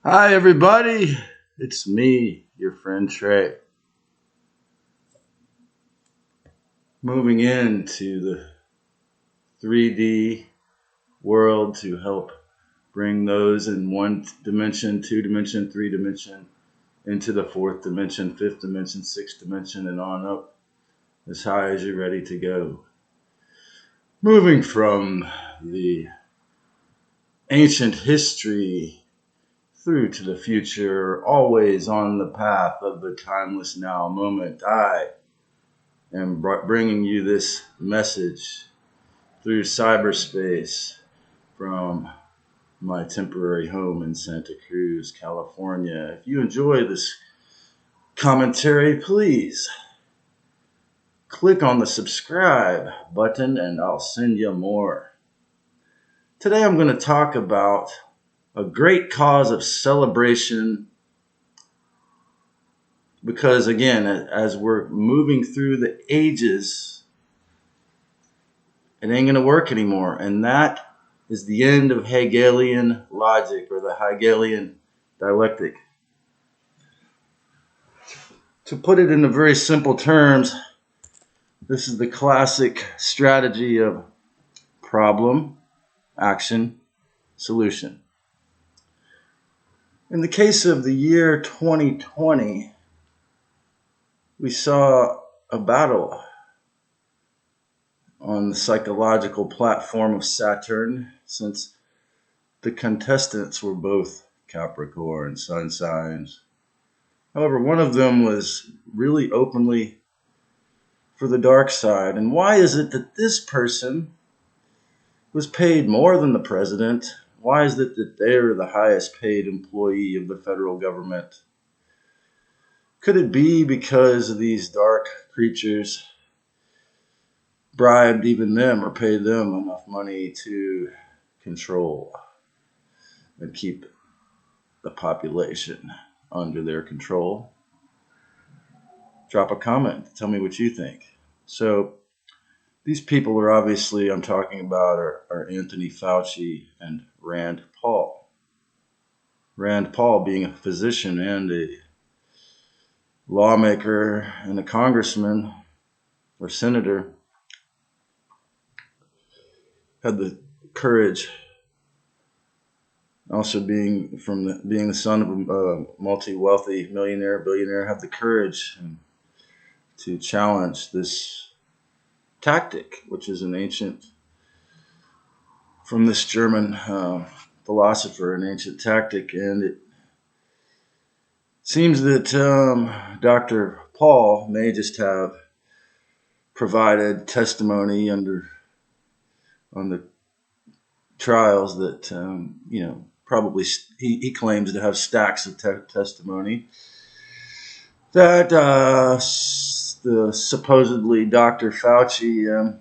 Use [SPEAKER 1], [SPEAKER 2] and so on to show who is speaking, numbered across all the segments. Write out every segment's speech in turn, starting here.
[SPEAKER 1] Hi, everybody. It's me, your friend Trey. Moving into the 3D world to help bring those in one dimension, two dimension, three dimension into the fourth dimension, fifth dimension, sixth dimension, and on up as high as you're ready to go. Moving from the ancient history through to the future, always on the path of the timeless now moment. I am bringing you this message through cyberspace from my temporary home in Santa Cruz, California. If you enjoy this commentary, please click on the subscribe button and I'll send you more. Today I'm going to talk about a great cause of celebration because, again, as we're moving through the ages, it ain't going to work anymore. And that is the end of Hegelian logic or the Hegelian dialectic. To put it in very simple terms, this is the classic strategy of problem, action, solution. In the case of the year 2020, we saw a battle on the psychological platform of Saturn, since the contestants were both Capricorn sun signs. However, one of them was really openly for the dark side. And why is it that this person was paid more than the president? Why is it that they're the highest paid employee of the federal government? Could it be because these dark creatures bribed even them or paid them enough money to control and keep the population under their control? Drop a comment. Tell me what you think. So these people are obviously, I'm talking about, are Anthony Fauci and Rand Paul. Rand Paul being a physician and a lawmaker and a congressman or senator had the courage, also being the son of a multi-wealthy millionaire, billionaire, had the courage to challenge this tactic, which is an ancient, from this German philosopher, an ancient tactic. And it seems that Dr. Paul may just have provided testimony on the trials that, probably he claims to have stacks of testimony that the supposedly Dr. Fauci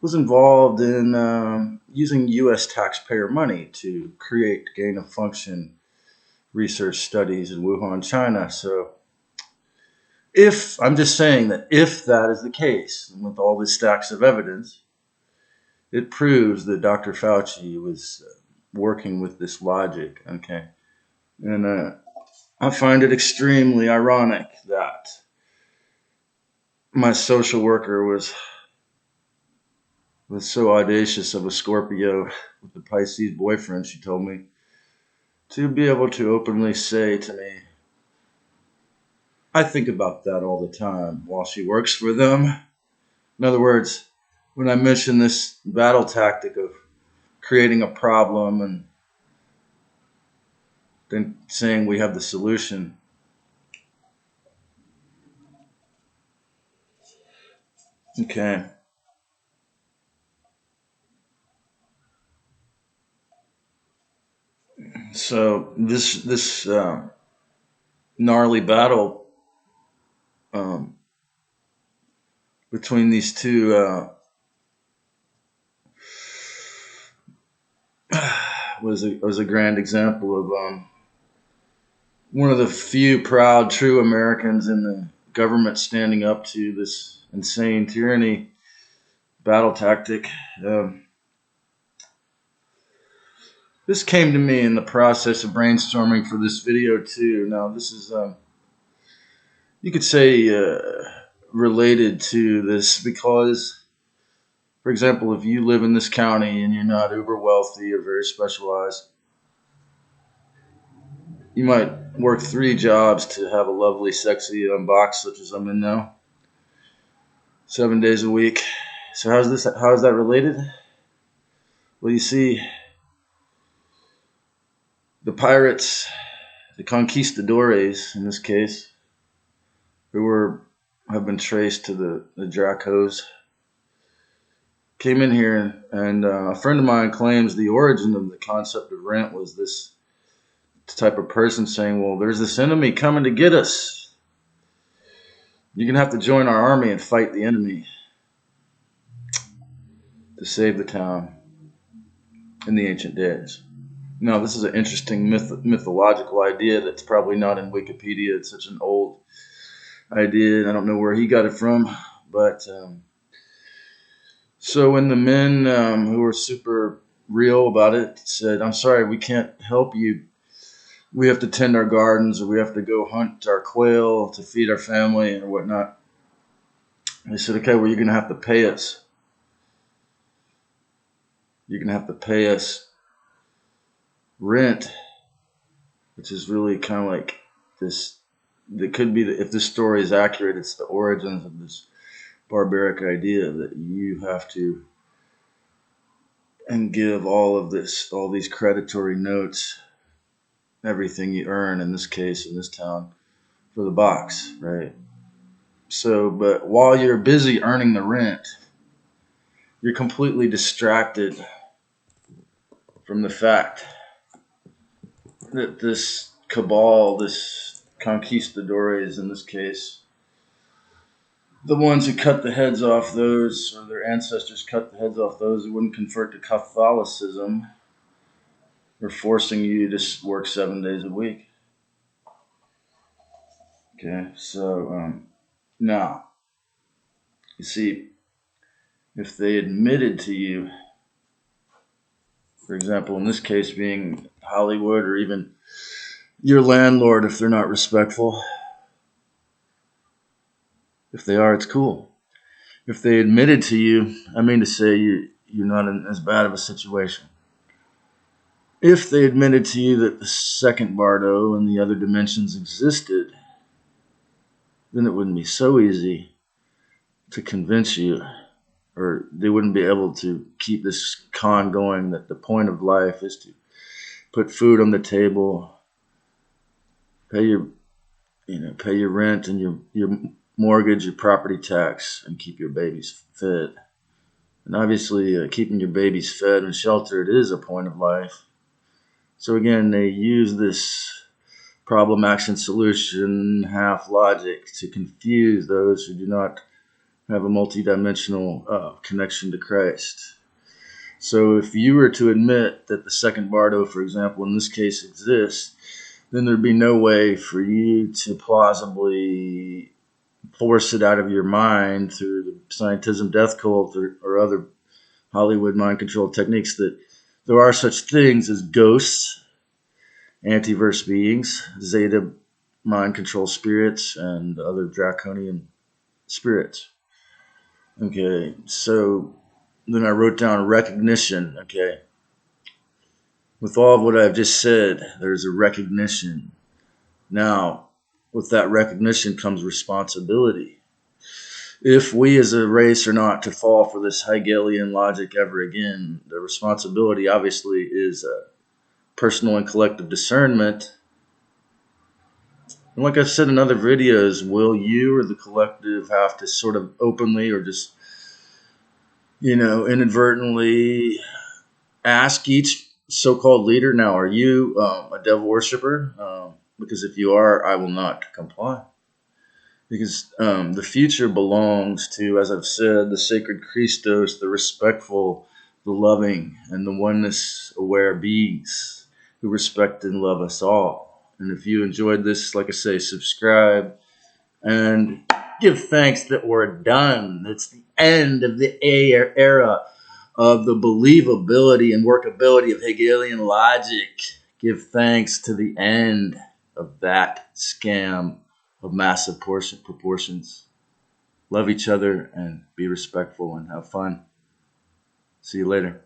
[SPEAKER 1] was involved in using U.S. taxpayer money to create gain-of-function research studies in Wuhan, China. So I'm just saying that if that is the case, and with all the stacks of evidence, it proves that Dr. Fauci was working with this logic, okay? And I find it extremely ironic that my social worker was so audacious of a Scorpio with a Pisces boyfriend, she told me, to be able to openly say to me, I think about that all the time, while she works for them. In other words, when I mention this battle tactic of creating a problem and then saying we have the solution, okay. So this gnarly battle um, between these two was a grand example of one of the few proud, true Americans in the government standing up to this insane tyranny battle tactic. This came to me in the process of brainstorming for this video too. Now, this is, you could say, related to this because, for example, if you live in this county and you're not uber wealthy or very specialized, you might work 3 jobs to have a lovely, sexy box such as I'm in now, 7 days a week. So how is that related? Well, you see, the pirates, the conquistadores in this case, who have been traced to the Dracos, came in here, and a friend of mine claims the origin of the concept of rent was this type of person saying, well, there's this enemy coming to get us. You're going to have to join our army and fight the enemy to save the town in the ancient days. Now, this is an interesting mythological idea that's probably not in Wikipedia. It's such an old idea, and I don't know where he got it from. But so when the men who were super real about it said, I'm sorry, we can't help you. We have to tend our gardens, or we have to go hunt our quail to feed our family or whatnot. They said, okay, well, you're going to have to pay us. You're going to have to pay us rent, which is really kind of like this. That could be, if this story is accurate, it's the origins of this barbaric idea that you have to and give all these creditory notes, everything you earn, in this case, in this town, for the box, right? So, but while you're busy earning the rent, you're completely distracted from the fact that this cabal, this conquistadores in this case, the ones who cut the heads off those, or their ancestors cut the heads off those who wouldn't convert to Catholicism, are forcing you to work 7 days a week. Okay, so now, you see, if they admitted to you, for example, in this case being Hollywood, or even your landlord, if they're not respectful, if they are, it's cool. If they admitted to you, I mean to say you're not in as bad of a situation. If they admitted to you that the second Bardo and the other dimensions existed, then it wouldn't be so easy to convince you, or they wouldn't be able to keep this con going that the point of life is to put food on the table, pay your rent and your mortgage, your property tax, and keep your babies fed. And obviously, keeping your babies fed and sheltered is a point of life. So again, they use this problem, action, solution, half logic to confuse those who do not have a multidimensional connection to Christ. So if you were to admit that the second Bardo, for example, in this case exists, then there'd be no way for you to plausibly force it out of your mind through the scientism, death cult, or other Hollywood mind control techniques that there are such things as ghosts, antiverse beings, Zeta mind control spirits, and other draconian spirits. Okay, so then I wrote down recognition. Okay, with all of what I've just said, there's a recognition. Now, with that recognition comes responsibility. If we as a race are not to fall for this Hegelian logic ever again, the responsibility obviously is personal and collective discernment. And like I've said in other videos, will you or the collective have to sort of openly or just, inadvertently ask each so-called leader, now, are you a devil worshiper? Because if you are, I will not comply. Because the future belongs to, as I've said, the sacred Christos, the respectful, the loving, and the oneness-aware beings who respect and love us all. And if you enjoyed this, like I say, subscribe and give thanks that we're done. It's the end of the era of the believability and workability of Hegelian logic. Give thanks to the end of that scam of massive proportions. Love each other and be respectful and have fun. See you later.